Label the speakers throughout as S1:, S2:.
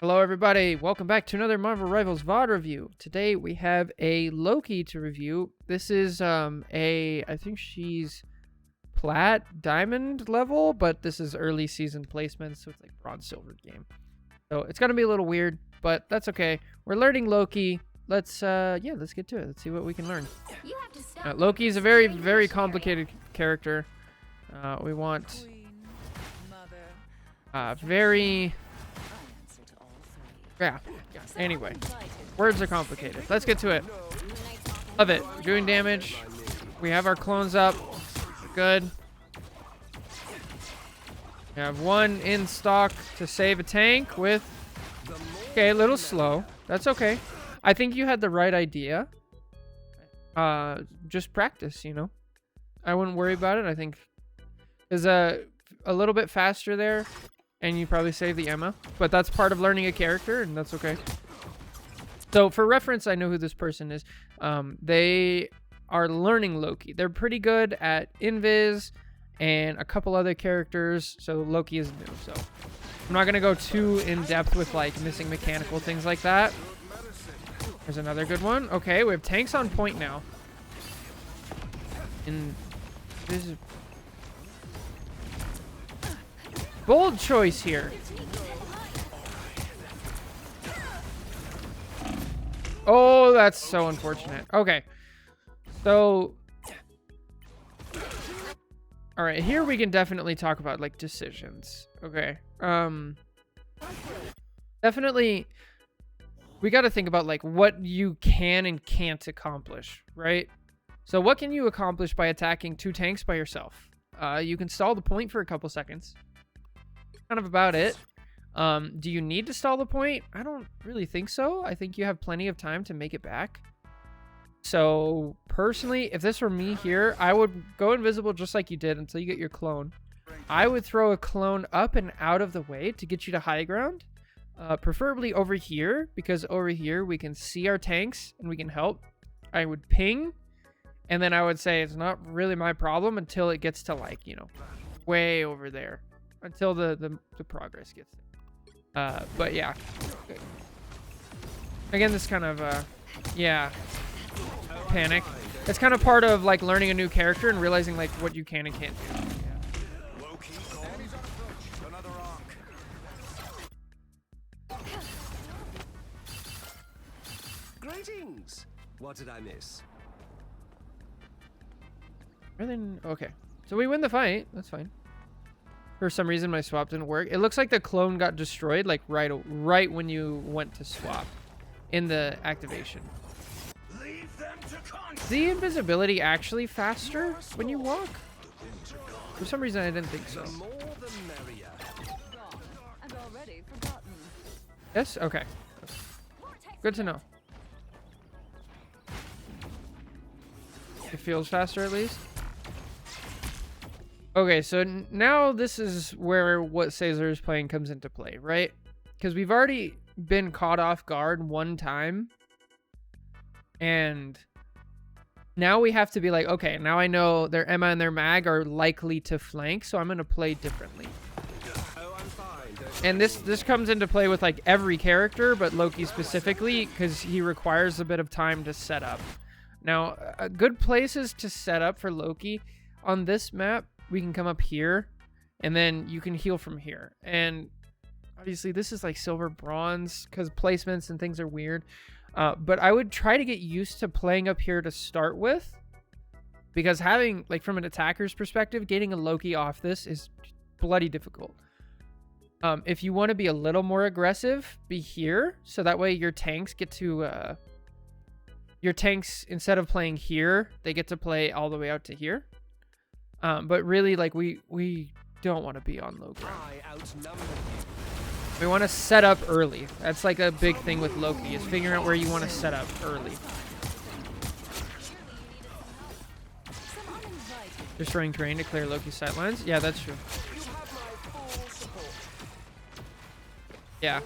S1: Hello everybody, welcome back to another Marvel Rivals VOD review. Today we have a Loki to review. This is I think she's Plat Diamond level, but this is early season placement, so it's like bronze silver game. So it's gonna be a little weird, but that's okay. We're learning Loki. Let's let's get to it. Let's see what we can learn. Loki is a very complicated character. We want very. Yeah. Anyway, words are complicated. Let's get to it. Love it. We're doing damage. We have our clones up. We're good. We have one in stock to save a tank with... Okay, a little slow. That's okay. I think you had the right idea. Just practice, you know. I wouldn't worry about it. I think there's a little bit faster there. And you probably save the ammo, but that's part of learning a character, and that's okay. So for reference, I know who this person is. They are learning Loki. They're pretty good at Invis and a couple other characters, so Loki is new. So I'm not gonna go too in depth with like missing mechanical things like that. There's another good one. Okay, we have tanks on point now. And this is bold choice here. Oh, that's so unfortunate. Okay. So, all right, here we can definitely talk about like decisions. Okay. Definitely we got to think about like what you can and can't accomplish, right? So what can you accomplish by attacking two tanks by yourself? You can stall the point for a couple seconds. Kind of about it. Do you need to stall the point? I don't really think so. I think you have plenty of time to make it back. So personally, if this were me here, I would go invisible just like you did until you get your clone. I would throw a clone up and out of the way to get you to high ground, preferably over here, because over here we can see our tanks and we can help. I would ping, and then I would say it's not really my problem until it gets to like, you know, way over there. Until the progress gets there. But yeah. Again, this kind of, yeah, panic. It's kind of part of, like, learning a new character and realizing, like, what you can and can't do. Yeah.
S2: Loki, another arc. Greetings. What did I miss?
S1: Okay. So we win the fight. That's fine. For some reason, my swap didn't work. It looks like the clone got destroyed, like right when you went to swap in the activation. Is the invisibility actually faster when you walk? For some reason, I didn't think so. Yes? Okay. Good to know. It feels faster at least. Okay, so now this is where what Caesar is playing comes into play, right? Because we've already been caught off guard one time. And now we have to be like, okay, now I know their Emma and their Mag are likely to flank, so I'm going to play differently. And this comes into play with like every character, but Loki specifically, because he requires a bit of time to set up. Now, good places to set up for Loki on this map, we can come up here, and then you can heal from here. And obviously, this is like silver bronze, because placements and things are weird. But I would try to get used to playing up here to start with, because having, like, from an attacker's perspective, getting a Loki off this is bloody difficult. If you want to be a little more aggressive, be here, so that way your tanks get to... your tanks, instead of playing here, they get to play all the way out to here. But really, like, we don't want to be on low ground. We want to set up early. That's like a big thing with Loki, is figuring out where you want to set up early. Destroying terrain to clear Loki's sightlines. Yeah, that's true. Yeah.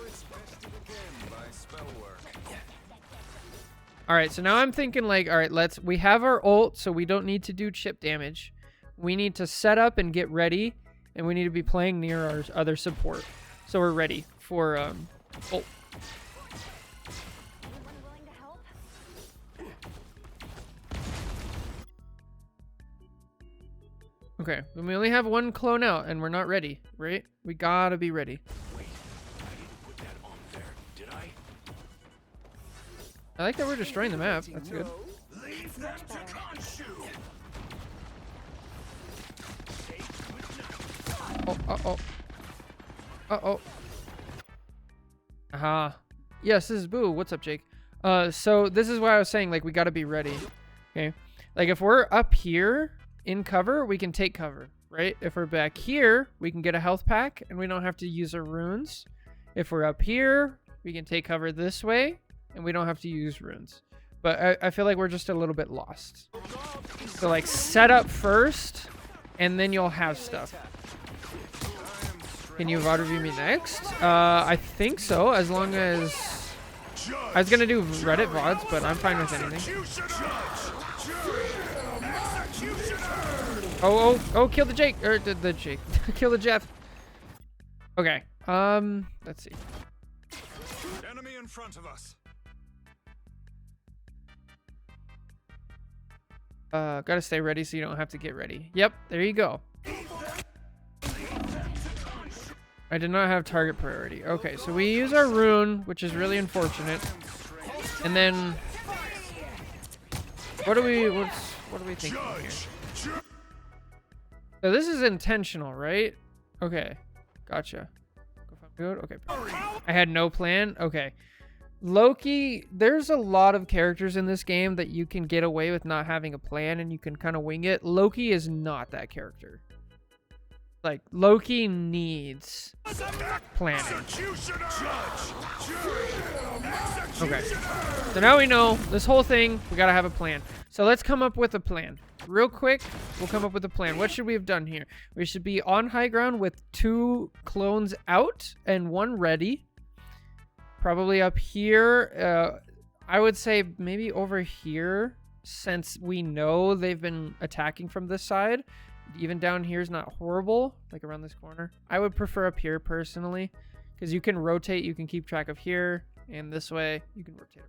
S1: Alright, so now I'm thinking like, alright, we have our ult, so we don't need to do chip damage. We need to set up and get ready, and we need to be playing near our other support. So we're ready for Oh.
S3: Anyone willing to help?
S1: Okay, then we only have one clone out, and we're not ready, right? We gotta be ready.
S4: Wait, I didn't put that on there, did I?
S1: I like that we're destroying the map. That's good.
S4: Leave them to Khonshu.
S1: Oh, uh-oh. Uh-oh. Aha. Yes, this is Boo. What's up, Jake? So this is why I was saying, like, we gotta be ready. Okay? Like, if we're up here in cover, we can take cover, right? If we're back here, we can get a health pack, and we don't have to use our runes. If we're up here, we can take cover this way, and we don't have to use runes. But I feel like we're just a little bit lost. So, like, set up first, and then you'll have stuff. Can you VOD review me next? I think so, as long as... I was gonna do Reddit VODs, but I'm fine with anything. Oh, kill the Jake! Or the Jake. Kill the Jeff. Okay, let's see.
S4: Enemy in front of us.
S1: Gotta stay ready so you don't have to get ready. Yep, there you go. I did not have target priority. Okay, so we use our rune, which is really unfortunate. And then what are we thinking here? So this is intentional, right? Okay. Gotcha. Good. Okay. I had no plan. Okay. Loki, there's a lot of characters in this game that you can get away with not having a plan and you can kind of wing it. Loki is not that character. Like, Loki needs planning. Okay. So now we know this whole thing, we gotta have a plan. So let's come up with a plan. Real quick, we'll come up with a plan. What should we have done here? We should be on high ground with 2 clones out and 1 ready. Probably up here. I would say maybe over here, since we know they've been attacking from this side. Even down here is not horrible, like around this corner. I would prefer up here personally, because you can rotate, you can keep track of here, and this way you can rotate.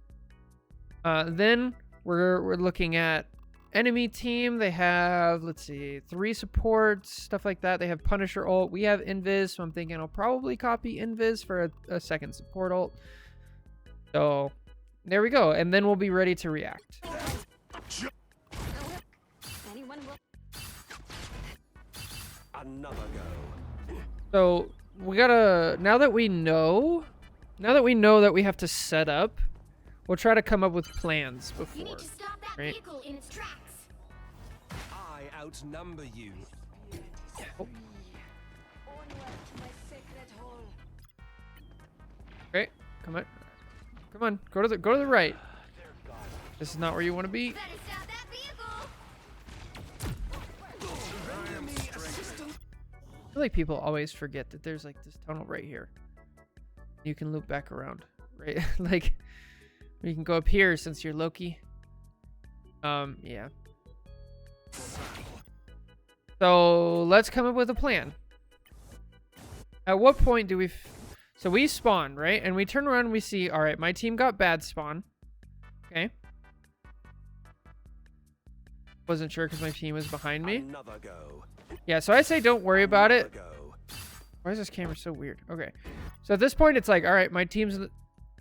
S1: Then we're looking at enemy team. They have, let's see, 3 supports, stuff like that. They have Punisher ult. We have Invis, so I'm thinking I'll probably copy Invis for a second support ult. So there we go, and then we'll be ready to react.
S3: Anyone will...
S2: Another go.
S1: So we gotta, now that we know that we have to set up, we'll try to come up with plans
S3: You
S1: before.
S3: need to stop that
S1: Right.
S3: vehicle in its tracks.
S2: I outnumber you.
S1: Oh.
S3: Onward to my sacred hole.
S1: Okay, come on, go to the right. This is not where you want to be.
S3: Better stop that vehicle.
S1: I feel like people always forget that there's like this tunnel right here. You can loop back around, right? Like, you can go up here since you're Loki. Yeah. So let's come up with a plan. At what point do we... So we spawn, right? And we turn around and we see, all right, my team got bad spawn. Okay. Wasn't sure because my team was behind me.
S2: Another go.
S1: Yeah, so I say don't worry about it.
S2: Another go.
S1: Why is this camera so weird? Okay. So at this point, it's like, all right, my team's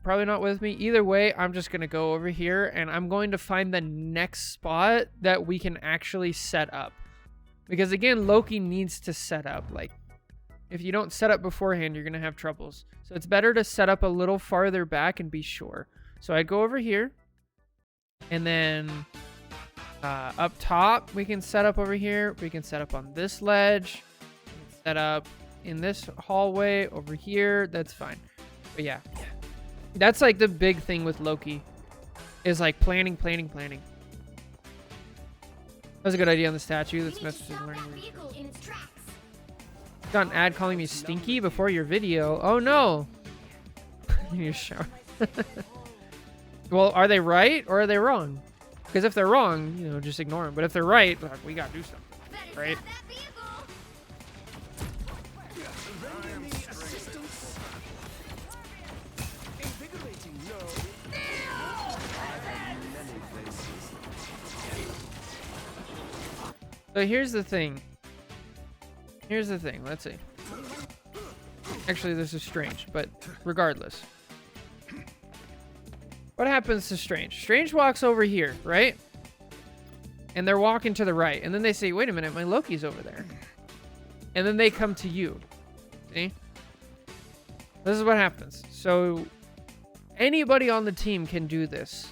S1: probably not with me. Either way, I'm just going to go over here and I'm going to find the next spot that we can actually set up. Because again, Loki needs to set up. Like, if you don't set up beforehand, you're going to have troubles. So it's better to set up a little farther back and be sure. So I'd go over here. And then up top, we can set up over here. We can set up on this ledge. Set up in this hallway over here. That's fine. But yeah, that's like the big thing with Loki is like planning. That was a good idea on the statue. That's message
S3: Stop
S1: learning.
S3: that vehicle in its tracks.
S1: Got an ad calling me stinky before your video. Oh no. You need to shower. Well, are they right or are they wrong? Because if they're wrong, you know, just ignore them. But if they're right, like, we gotta do something,
S3: Better
S1: right?
S3: stop that vehicle.
S1: So here's the thing. Here's the thing. Let's see. Actually, this is Strange, but regardless. What happens to Strange? Strange walks over here, right? And they're walking to the right. And then they say, wait a minute, my Loki's over there. And then they come to you. See? This is what happens. So anybody on the team can do this.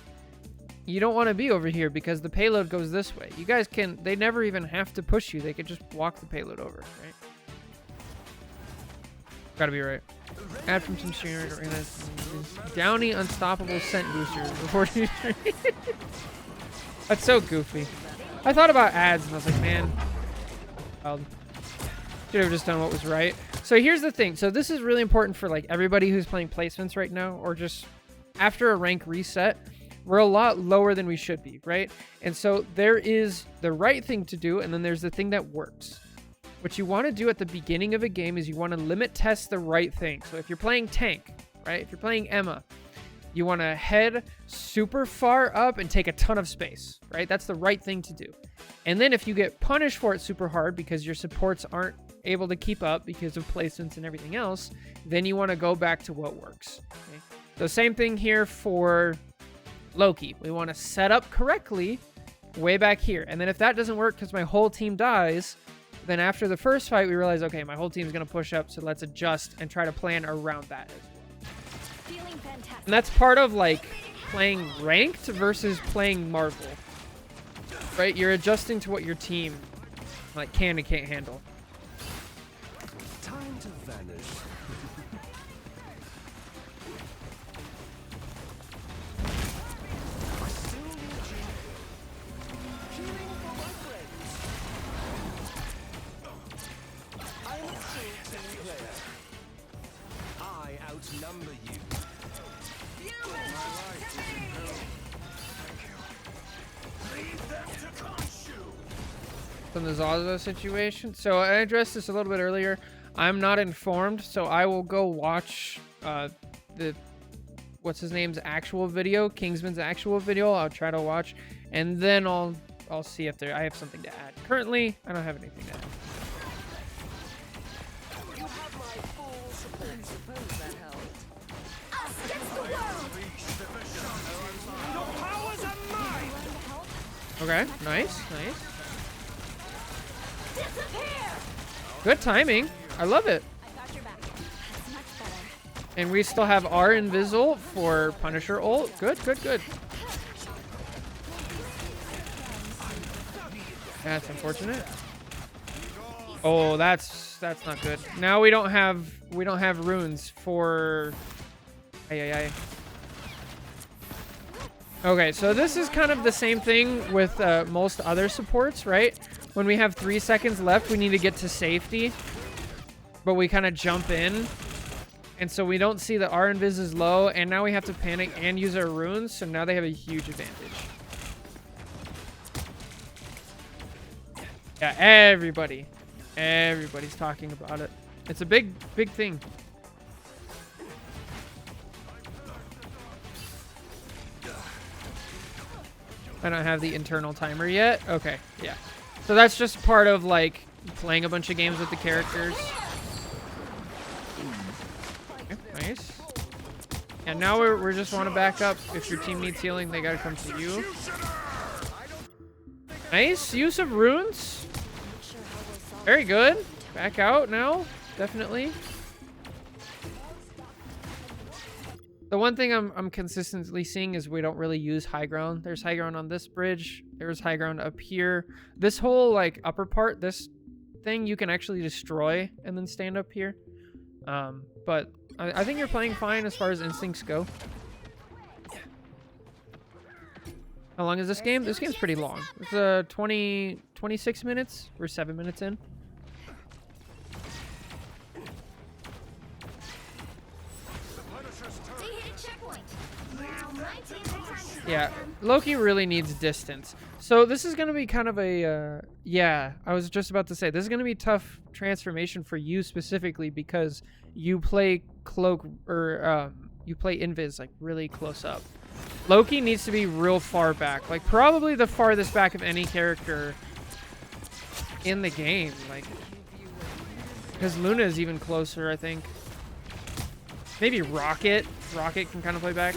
S1: You don't want to be over here because the payload goes this way. You guys can, they never even have to push you. They could just walk the payload over, right? Gotta be right. Add from some streamer. Downy Unstoppable Scent Booster. That's so goofy. I thought about ads and I was like, man, should have just done what was right. So here's the thing. So this is really important for like everybody who's playing placements right now, or just after a rank reset. We're a lot lower than we should be, right? And so there is the right thing to do, and then there's the thing that works. What you want to do at the beginning of a game is you want to limit test the right thing. So if you're playing tank, right? If you're playing Emma, you want to head super far up and take a ton of space, right? That's the right thing to do. And then if you get punished for it super hard because your supports aren't able to keep up because of placements and everything else, then you want to go back to what works. Okay? So same thing here for Loki. We want to set up correctly way back here. And then if that doesn't work because my whole team dies, then after the first fight, we realize, okay, my whole team's going to push up, so let's adjust and try to plan around that as well. And that's part of, like, playing ranked versus playing Marvel. Right? You're adjusting to what your team, like, can and can't handle.
S2: Time to vanish. I outnumber you.
S1: From the Zaza situation. So I addressed this a little bit earlier. I'm not informed, so I will go watch the what's his name's actual video, Kingsman's actual video. I'll try to watch, and then I'll see if I have something to add. Currently, I don't have anything to add.
S3: You have my full support. Suppose that helped. Us against the world.
S4: Your powers are mine!
S1: Okay, nice, nice.
S3: Disappear!
S1: Good timing. I love it.
S3: I got your back. That's much better.
S1: And we still have our Invisal for Punisher ult. Good, good, good. That's unfortunate. Oh, that's not good. Now we don't have runes for. Ay. Okay, so this is kind of the same thing with most other supports, right? When we have 3 seconds left, we need to get to safety, but we kind of jump in, and so we don't see that our invis is low, and now we have to panic and use our runes, so now they have a huge advantage. Yeah, everybody's talking about it. It's a big thing. I don't have the internal timer yet. Okay, yeah. So that's just part of, like, playing a bunch of games with the characters. Okay, nice. And now we're just want to back up. If your team needs healing, they gotta come to you. Nice use of runes. Very good. Back out now, definitely. The one thing I'm consistently seeing is we don't really use high ground. There's high ground on this bridge. There's high ground up here. This whole, like, upper part, this thing, you can actually destroy and then stand up here. But I think you're playing fine as far as instincts go. How long is this game? This game's pretty long. It's 26 minutes. We're 7 minutes in. Yeah, Loki really needs distance. So this is going to be kind of a, yeah, I was just about to say, this is going to be a tough transformation for you specifically because you play cloak, or you play invis, like, really close up. Loki needs to be real far back, like probably the farthest back of any character in the game, like, because Luna is even closer, I think. Maybe Rocket. Rocket can kind of play back.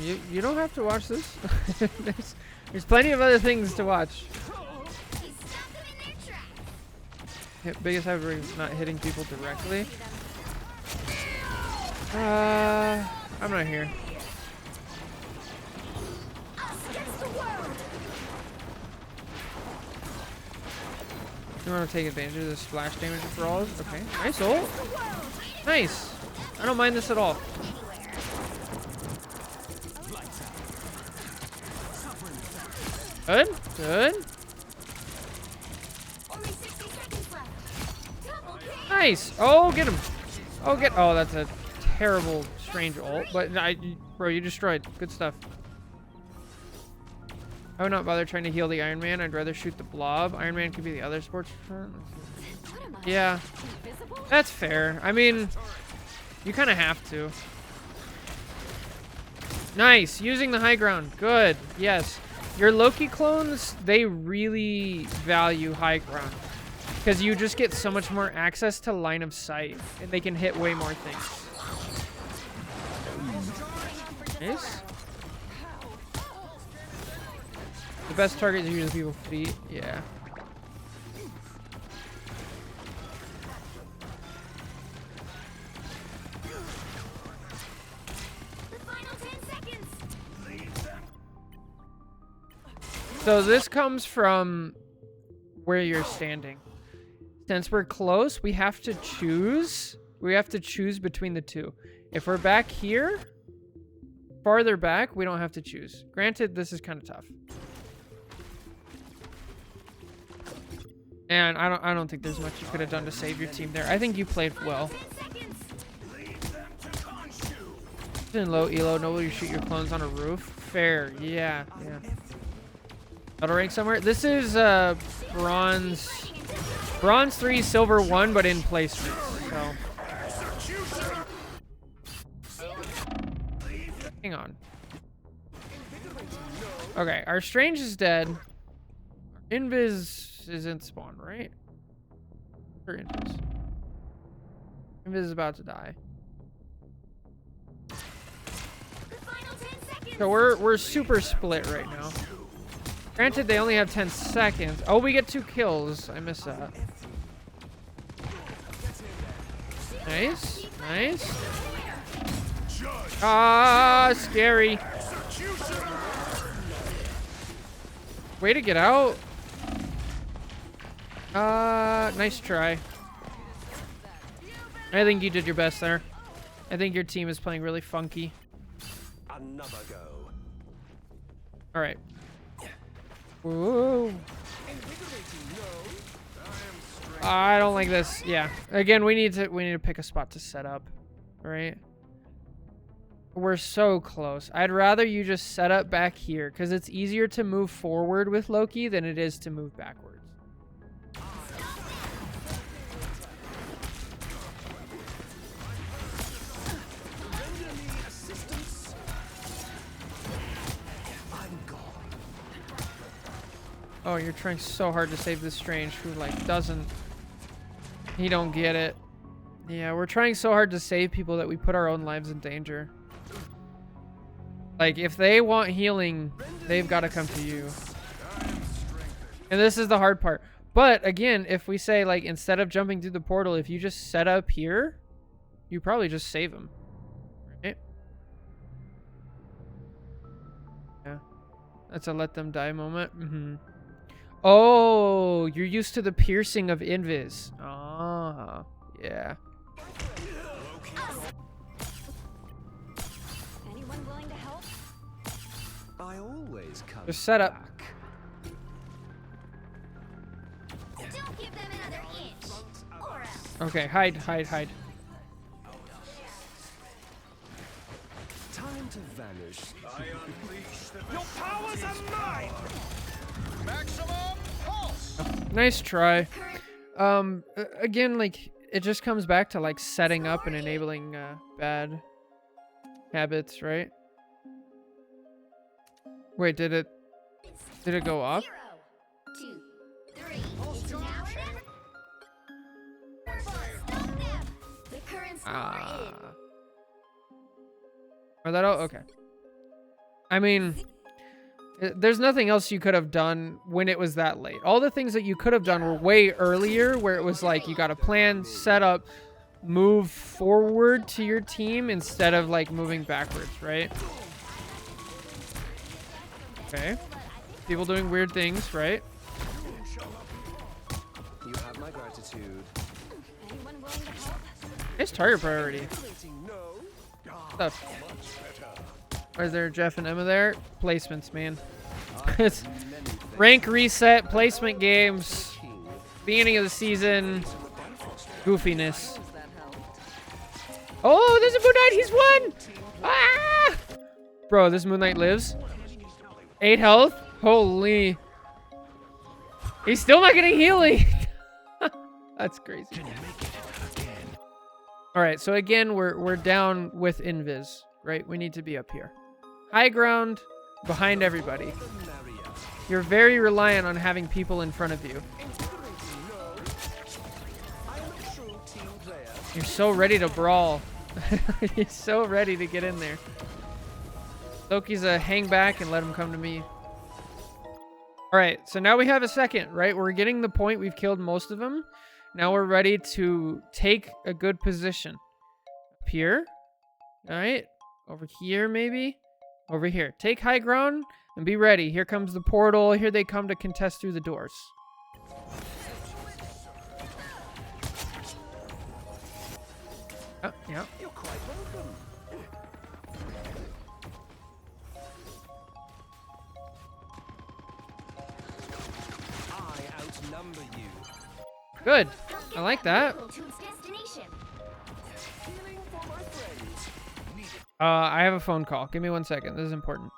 S1: You don't have to watch this. there's plenty of other things to watch. Biggest ever is not hitting people directly. I'm not here. You want to take advantage of the splash damage for all? Okay, nice ult. Nice. I don't mind this at all. Good, good. Nice. Oh, get him. Oh, get. Oh, that's a terrible, strange ult. But bro, you destroyed. Good stuff. I would not bother trying to heal the Iron Man. I'd rather shoot the blob. Iron Man could be the other sports. Yeah, that's fair. I mean, you kind of have to. Nice. Using the high ground. Good. Yes. Your Loki clones, they really value high ground. Because you just get so much more access to line of sight. And they can hit way more things. Nice. The best target is usually people's feet. Yeah. So this comes from where you're standing. Since we're close, we have to choose. We have to choose between the two. If we're back here, farther back, we don't have to choose. Granted, this is kind of tough. And I don't think there's much you could have done to save your team there. I think you played well. In low elo, nobody shoot your clones on a roof. Fair, yeah, yeah. Battle rank somewhere. This is bronze 3, silver 1, but in placement. So hang on. Okay, our Strange is dead. Invis is in spawn, right? Or Invis. Invis is about to die. So we're super split right now. Granted, they only have 10 seconds. Oh, we get 2 kills. I missed that. Nice, nice. Ah, scary. Way to get out. Nice try. I think you did your best there. I think your team is playing really funky.
S2: Another go.
S1: All right. Whoa. I don't like this. Yeah. Again, we need to pick a spot to set up. All right. We're so close. I'd rather you just set up back here because it's easier to move forward with Loki than it is to move backwards. Oh, you're trying so hard to save this Strange who, like, doesn't... He don't get it. Yeah, we're trying so hard to save people that we put our own lives in danger. Like, if they want healing, they've got to come to you. And this is the hard part. But, again, if we say, like, instead of jumping through the portal, if you just set up here, you probably just save them. Right? Yeah. That's a let them die moment. Mm-hmm. Oh, you're used to the piercing of Invis. Ah, yeah.
S3: Anyone willing to help?
S2: I always come
S1: Just set up.
S2: back.
S3: Don't give them another inch. Or else.
S1: Okay, hide, hide, hide.
S2: Time to vanish.
S4: I unleash the Your powers are mine! Maximum pulse!
S1: Nice try. Again, like, it just comes back to, like, setting up and enabling bad habits, right? Wait, did it Did it go off?
S5: 0, 2, 3. It's now stop them. The current score
S1: Ah.
S5: is
S1: Are that all? Okay. I mean, there's nothing else you could have done when it was that late. All the things that you could have done were way earlier, where it was like you got a plan, set up, move forward to your team instead of like moving backwards, right? Okay. People doing weird things, right?
S2: You have my gratitude.
S5: anyone willing to help?
S1: Nice target priority.
S2: No.
S1: Stuff. Is there Jeff and Emma there? Placements, man. It's rank reset, placement games, beginning of the season, goofiness.
S3: That helped.
S1: Oh, there's a Moon Knight. He's won. Ah! Bro, this Moon Knight lives. 8 health. Holy. He's still not getting healing. That's crazy. All right, so again, we're down with invis, right? We need to be up here. High ground, behind everybody. You're very reliant on having people in front of you. You're so ready to brawl. You're so ready to get in there. Loki's a hang back and let him come to me. All right, so now we have a second, right? We're getting the point. We've killed most of them. Now we're ready to take a good position. Up here. All right. Over here, maybe. Over here. Take high ground and be ready. Here comes the portal. Here they come to contest through the doors. Oh, yeah.
S2: You're quite welcome. I outnumber you.
S1: Good. I like that.
S5: To its destination.
S2: Healing for my friends.
S1: I have a phone call. Give me 1 second. This is important.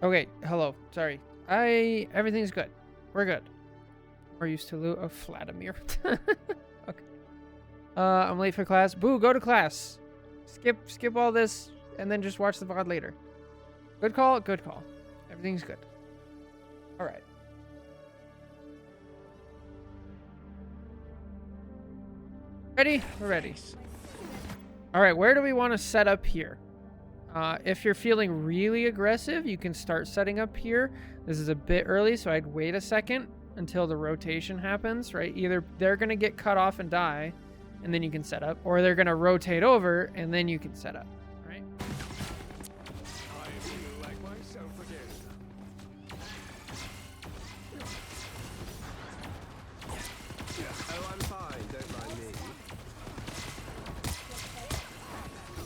S1: Okay, hello. Sorry. Everything's good. We're good. We're used to of Vladimir. Okay. I'm late for class. Boo, go to class. Skip all this and then just watch the VOD later. Good call, good call. Everything's good. All right. Ready? We're ready. All right, where do we want to set up here? If you're feeling really aggressive, you can start setting up here. This is a bit early, so I'd wait a second until the rotation happens, right? Either they're going to get cut off and die, and then you can set up, or they're going to rotate over, and then you can set up, right?
S2: I feel like myself again. Oh, I'm fine. Don't mind me.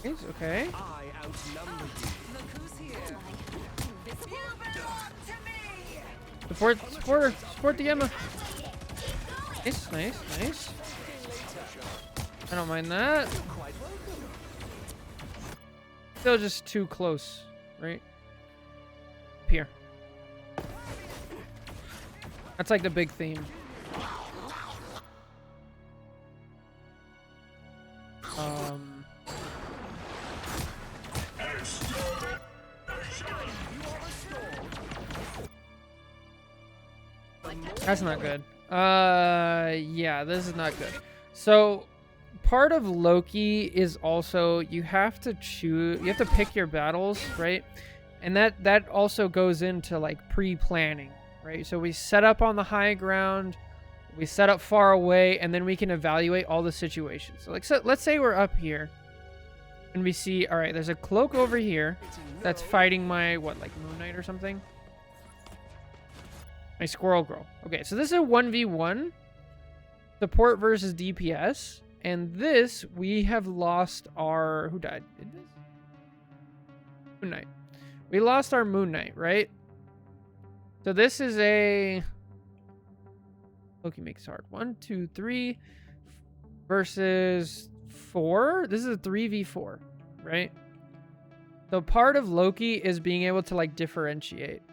S1: It's okay.
S2: I outnumber you.
S3: Look who's here. You belong to me.
S1: Support the Emma. Nice, nice, nice. I don't mind that.
S2: Quite welcome.
S1: Still just too close, right? Up here. That's like the big theme. That's not good. Yeah, this is not good. So, part of Loki is also you have to choose, you have to pick your battles, right? And that also goes into like pre-planning, right? So we set up on the high ground, we set up far away, and then we can evaluate all the situations. So like, so let's say we're up here, and we see, all right, there's a cloak over here that's fighting my what, like Moon Knight or something. My Squirrel Girl. Okay, so this is a 1v1. Support versus DPS. And this, we have lost our... Who died? Did this? Moon Knight. We lost our Moon Knight, right? So this is a... Loki makes hard. 1, 2, 3 versus 4. This is a 3v4, right? So part of Loki is being able to like differentiate.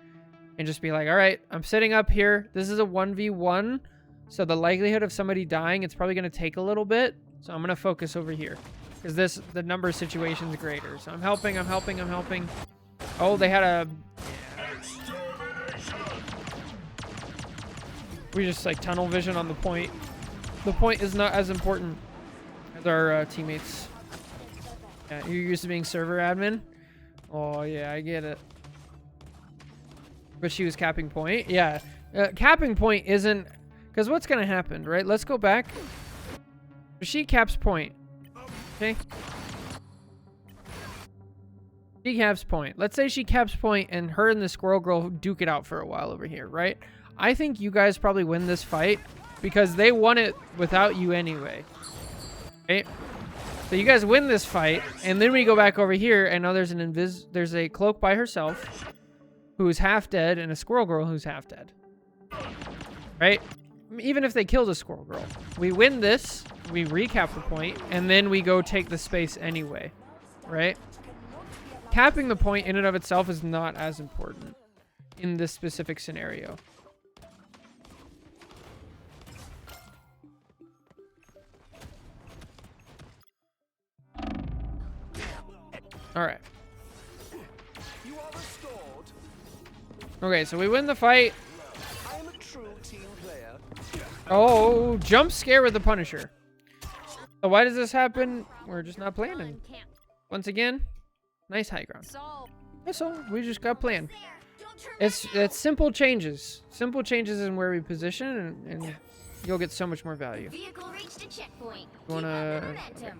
S1: And just be like, all right, I'm sitting up here. This is a 1v1. So the likelihood of somebody dying, it's probably going to take a little bit. So I'm going to focus over here. Because the number of situations greater. So I'm helping. Oh, they had a... We just like tunnel vision on the point. The point is not as important as our teammates. Yeah, you're used to being server admin? Oh, yeah, I get it. But she was capping point. Yeah. Capping point isn't... Because what's going to happen, right? Let's go back. She caps point. Okay? She caps point. Let's say she caps point and her and the Squirrel Girl duke it out for a while over here, right? I think you guys probably win this fight because they won it without you anyway. Okay? So you guys win this fight, and then we go back over here, and now there's there's a cloak by herself who's half dead, and a Squirrel Girl who's half dead. Right? Even if they kill the Squirrel Girl. We win this, we recap the point, and then we go take the space anyway. Right? Capping the point in and of itself is not as important in this specific scenario. Alright.
S2: You are restored.
S1: Okay, so we win the fight.
S2: I am a true team player.
S1: Oh, jump scare with the Punisher. So why does this happen? We're just not planning. Once again, nice high ground. That's all. We just got planned. It's simple changes. Simple changes in where we position, and you'll get so much more value.
S5: Vehicle reached a checkpoint.
S1: You wanna... Okay.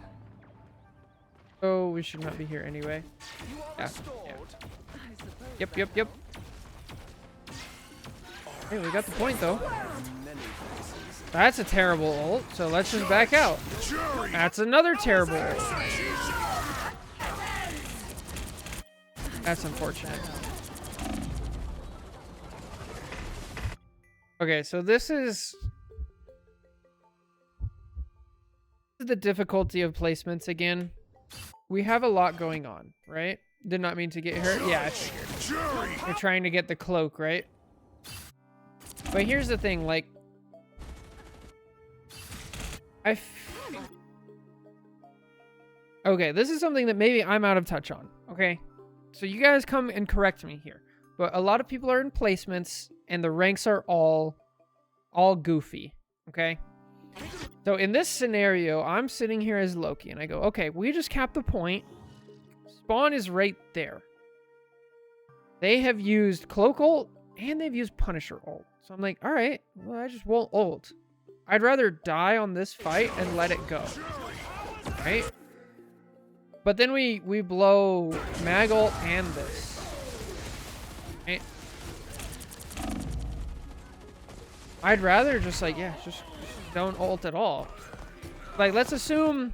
S1: Oh, we should not be here anyway.
S2: You are
S1: Yeah.
S2: restored.
S1: Yep. Hey, we got the point though.
S2: Many places.
S1: That's a terrible ult, so let's just back out. That's another terrible ult. That's unfortunate. Okay, so this is the difficulty of placements again. We have a lot going on, right? Did not mean to get hurt. Yeah, I figured. We're trying to get the cloak, right? But here's the thing, like... Okay, this is something that maybe I'm out of touch on, okay? So you guys come and correct me here. but a lot of people are in placements, and the ranks are all goofy. Okay. So in this scenario, I'm sitting here as Loki, and I go, okay, we just capped the point. Spawn is right there. They have used Cloak ult, and they've used Punisher ult. So I'm like, all right, well, I just won't ult. I'd rather die on this fight and let it go. Right? But then we blow Mag ult and this. Right? I'd rather just like, yeah, just don't ult at all. Like, let's assume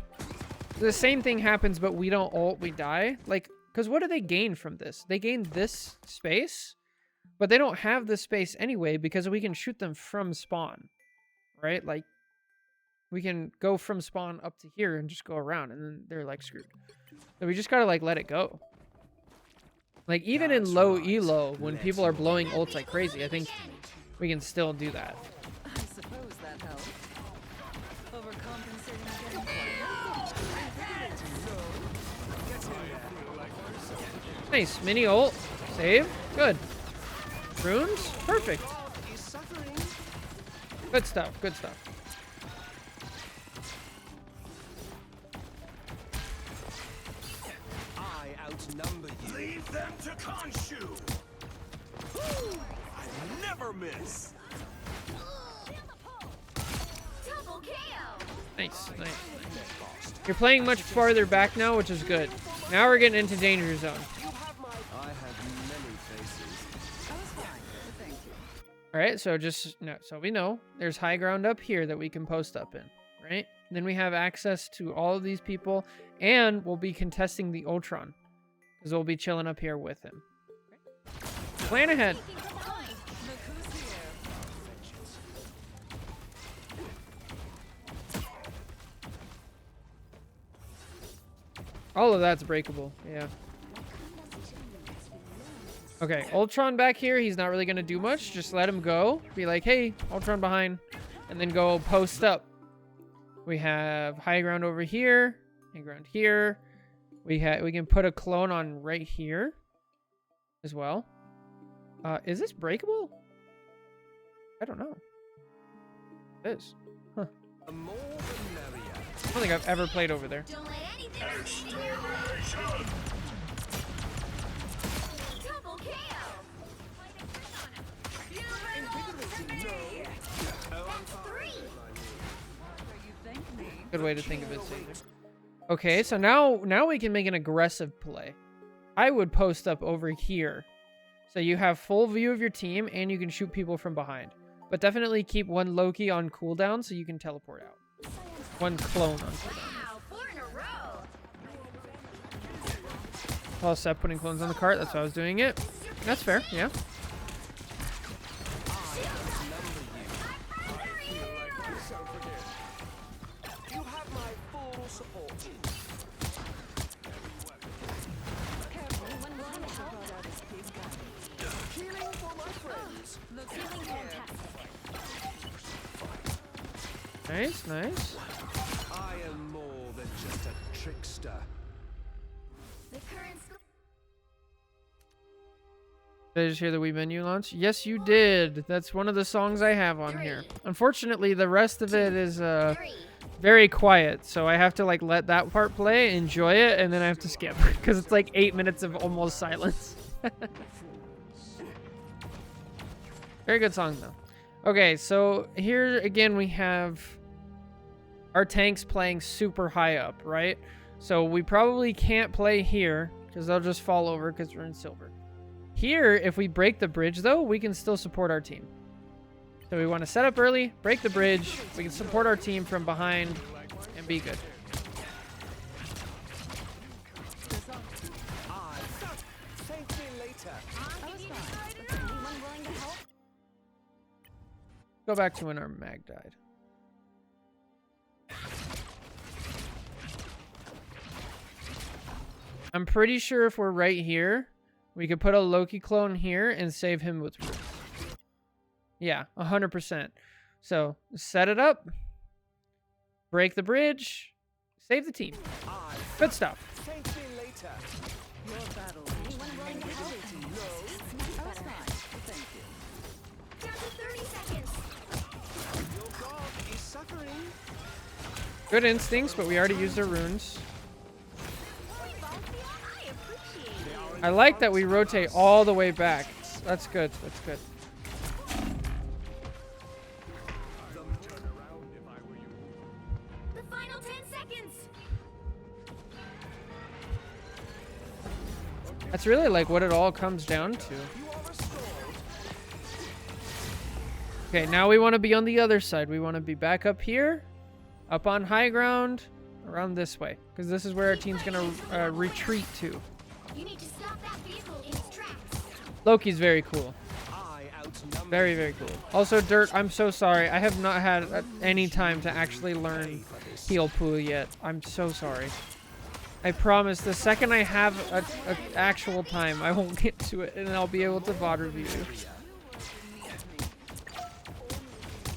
S1: the same thing happens, but we don't ult, we die. Like, because what do they gain from this? They gain this space, but they don't have this space anyway because we can shoot them from spawn. Right? Like, we can go from spawn up to here and just go around, and then they're, like, screwed. So we just gotta, like, let it go. Like, even in low elo, when people are blowing ults like crazy, I think we can still do that.
S3: I suppose that helps. Overcompensating again.
S1: Nice. Mini ult. Save. Good. Runes. Perfect.
S2: Is suffering.
S1: Good stuff. Good stuff.
S2: I outnumber you.
S4: Leave them to Khonshu. I never miss.
S5: Double KO.
S1: Nice. Nice. You're playing much farther back now, which is good. Now we're getting into danger zone.
S2: I have many faces.
S3: I was fine, but thank you.
S1: All right, so just no, so we know there's high ground up here that we can post up in, right? Then we have access to all of these people, and we'll be contesting the Ultron because we'll be chilling up here with him. Plan ahead.
S5: Taking from behind.
S3: Look who's here.
S1: All of that's breakable, yeah. Okay, Ultron back here, he's not really going to do much. Just let him go. Be like, hey, Ultron behind. And then go post up. We have high ground over here. High ground here. We can put a clone on right here as well. Is this breakable? I don't know. It is. Huh.
S2: The more the merrier.
S1: I don't think I've ever played over there.
S5: Don't let anything double KO. That's 3.
S3: You thank me.
S1: Good way to think of it, Caesar. Okay, so now we can make an aggressive play. I would post up over here. So you have full view of your team and you can shoot people from behind. But definitely keep one Loki on cooldown so you can teleport out. One clone on cooldown.
S5: Wow, 4 in a row.
S1: I'll stop putting clones on the cart. That's how I was doing it. That's fair, yeah.
S2: You have my full support.
S3: Careful, when one of brought out his big gun.
S2: Healing for my friends.
S3: Look
S5: Feeling
S3: who's here.
S5: fantastic.
S1: Nice, nice.
S2: I am more than just a trickster.
S5: The current score.
S1: Did I just hear the Wii menu launch? Yes, you did. That's one of the songs I have on here. Unfortunately, the rest of it is
S5: 3.
S1: very quiet, so I have to like let that part play, enjoy it, and then I have to skip because it's like 8 minutes of almost silence. Very good song though. Okay, so here again we have our tanks playing super high up, right? So we probably can't play here because they'll just fall over because we're in silver. Here, if we break the bridge though, we can still support our team. So we want to set up early, break the bridge, we can support our team from behind, and be good.
S2: Thank me later.
S3: I was fine, but anyone willing to help?
S1: Go back to when our mag died. I'm pretty sure if we're right here, we could put a Loki clone here and save him with runes. Yeah, 100%. So, set it up, break the bridge, save the team. Good stuff.
S2: Thank me later.
S3: Your battle.
S5: Anyone willing to help?
S3: I was fine,
S2: fluttering.
S1: Good instincts, but we already used our runes. I like that we rotate all the way back. That's good. That's good.
S5: The final 10 seconds.
S1: That's really like what it all comes down to. Okay, now we want to be on the other side. We want to be back up here, up on high ground, around this way, because this is where our team's gonna retreat to.
S5: You need to stop that vehicle in its tracks.
S1: Loki's very cool.
S2: I outnumber
S1: Very, very cool. Also, Dirt, I'm so sorry. I have not had any time to actually learn Heal Pool yet. I'm so sorry. I promise the second I have a actual time, I won't get to it, and I'll be able to VOD review.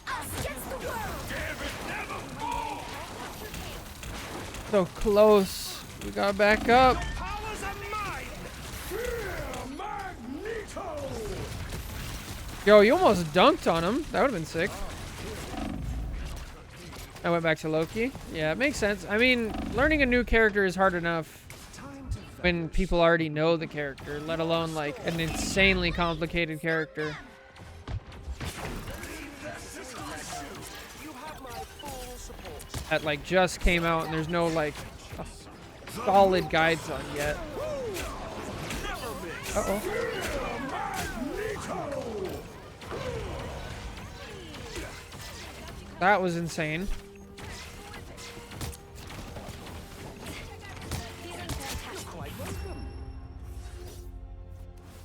S5: Us against the world.
S1: So close. We got back up.
S4: Powers are mine. Magneto.
S1: Yo, you almost dunked on him. That would have been sick. I went back to Loki. Yeah, it makes sense. I mean, learning a new character is hard enough when people already know the character, let alone like an insanely complicated character. That like just came out and there's no like solid guides on yet. Uh-oh. That was insane.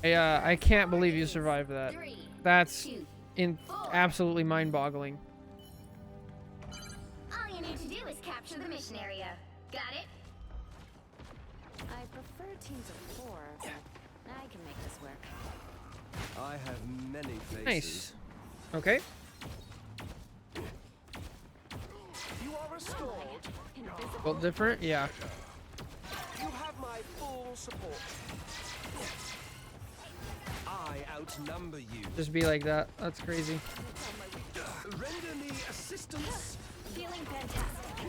S1: I can't believe you survived that. That's absolutely mind-boggling.
S5: All you need to do is capture the mission area. Got it?
S3: I prefer teams of 4, but I can make this work.
S2: I have many faces.
S1: Nice. Okay.
S2: You are restored.
S1: Well, different? Yeah.
S2: You have my full support. I outnumber you.
S1: Just be like that. That's crazy.
S2: Render me assistance.
S5: Feeling fantastic.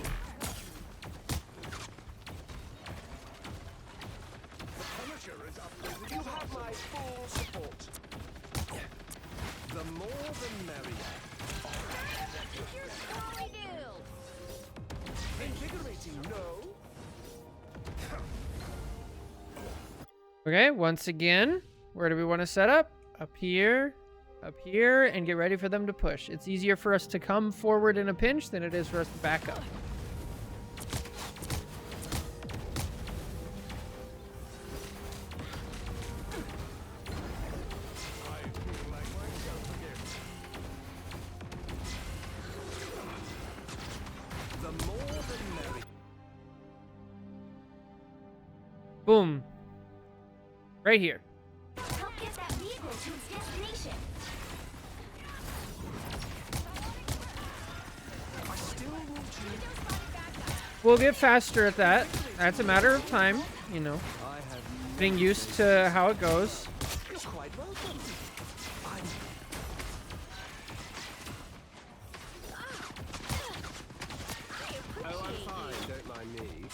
S2: You have my full support. The more the merrier.
S5: Here's what we do.
S2: Invigorating, no?
S1: Okay, once again, where do we want to set up? Up here, and get ready for them to push. It's easier for us to come forward in a pinch than it is for us to back up.
S2: The more the merrier.
S1: Boom. Right here.
S5: Help get that vehicle to its destination.
S2: I still want you.
S1: We'll get faster at that. That's a matter of time, you know.
S2: I have
S1: Getting used to how it goes.
S2: You're quite welcome. I'm fine, don't mind me.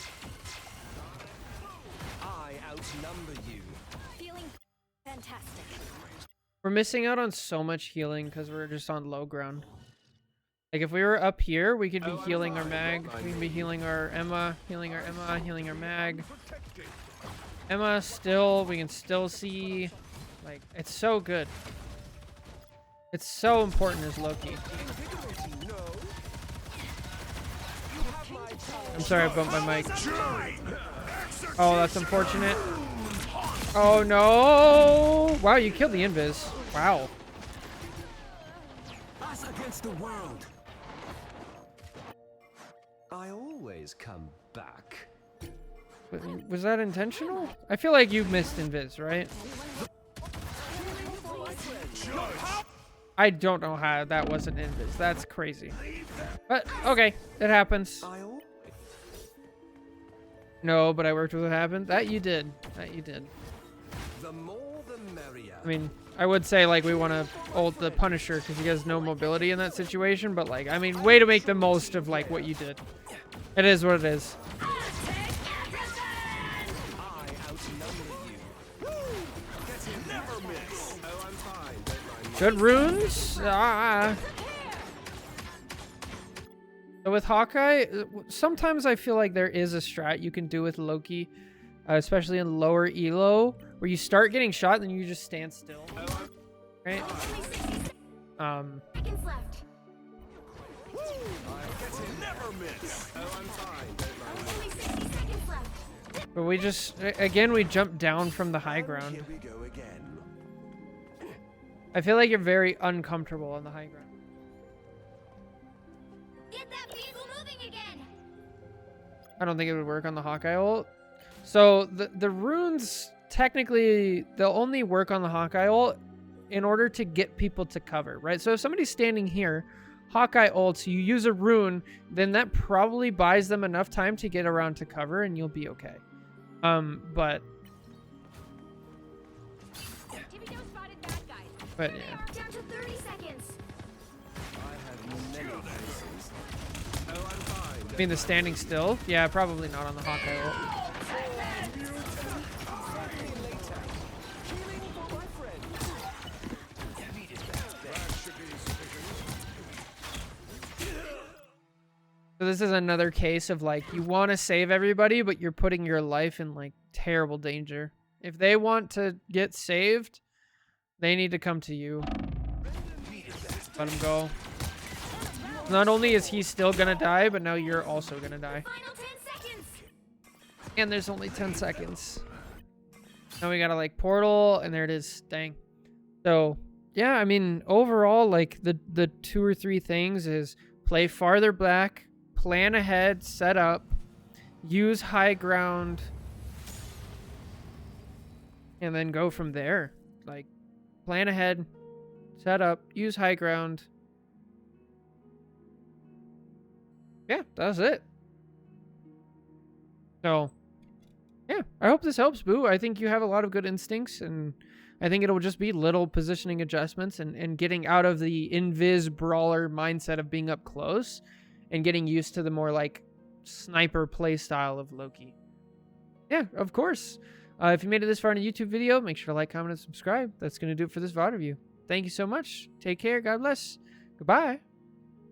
S2: I outnumber you.
S3: Feeling fantastic.
S1: We're missing out on so much healing because we're just on low ground. Like if we were up here, we could be healing our mag. We could be healing our Emma, healing our Emma, healing our mag. Emma still, we can still see. Like, it's so good. It's so important as Loki. I'm sorry I bumped my mic. Oh, that's unfortunate. Oh no! Wow, you killed the invis. Wow.
S2: Us against the world. I always come back.
S1: Was that intentional? I feel like you missed invis, right? I don't know how that wasn't invis. That's crazy. But okay, it happens. No, but I worked with what happened. That you did. That you did.
S2: The more the merrier.
S1: I mean, I would say like we want to ult the Punisher because he has no mobility in that situation, but like I mean, way to make the most of like what you did. It is what it is.
S2: I outnumber you. Get him. Never miss. Oh, I'm fine. Don't mind me.
S1: Good runes. Ah. So with Hawkeye, sometimes I feel like there is a strat you can do with Loki, especially in lower elo, where you start getting shot and then you just stand still. Right?
S5: Seconds left.
S2: Get him. Never miss. Oh, I'm fine. Don't mind me.
S5: Only 60 seconds left.
S1: But we just, again, we jump down from the high ground.
S2: Here we go again.
S1: I feel like you're very uncomfortable on the high ground.
S5: Get that vehicle moving again.
S1: I don't think it would work on the Hawkeye ult. So the runes, technically, they'll only work on the Hawkeye ult in order to get people to cover, right? So if somebody's standing here, Hawkeye ults, you use a rune, then that probably buys them enough time to get around to cover and you'll be okay. But yeah.
S5: Down to 30 seconds.
S2: I have many places. Oh, I'm fine.
S1: I mean, the standing still? Yeah, probably not on the Hawkeye ult. So this is another case of like, you want to save everybody, but you're putting your life in like terrible danger. If they want to get saved, they need to come to you. Let him go. Not only is he still gonna die, but now you're also gonna die.
S5: Final 10 seconds.
S1: And there's only 10 seconds. Now we gotta like portal, and there it is. Dang. So yeah, I mean, overall, like the 2 or 3 things is play farther back, plan ahead, set up, use high ground, and then go from there. Like, plan ahead, set up, use high ground. Yeah, that's it. So, yeah, I hope this helps, Boo. I think you have a lot of good instincts, and I think it'll just be little positioning adjustments and getting out of the invis brawler mindset of being up close and getting used to the more like sniper play style of Loki. Yeah, of course. If you made it this far in a YouTube video, make sure to like, comment, and subscribe. That's going to do it for this VOD review. Thank you so much. Take care. God bless. Goodbye.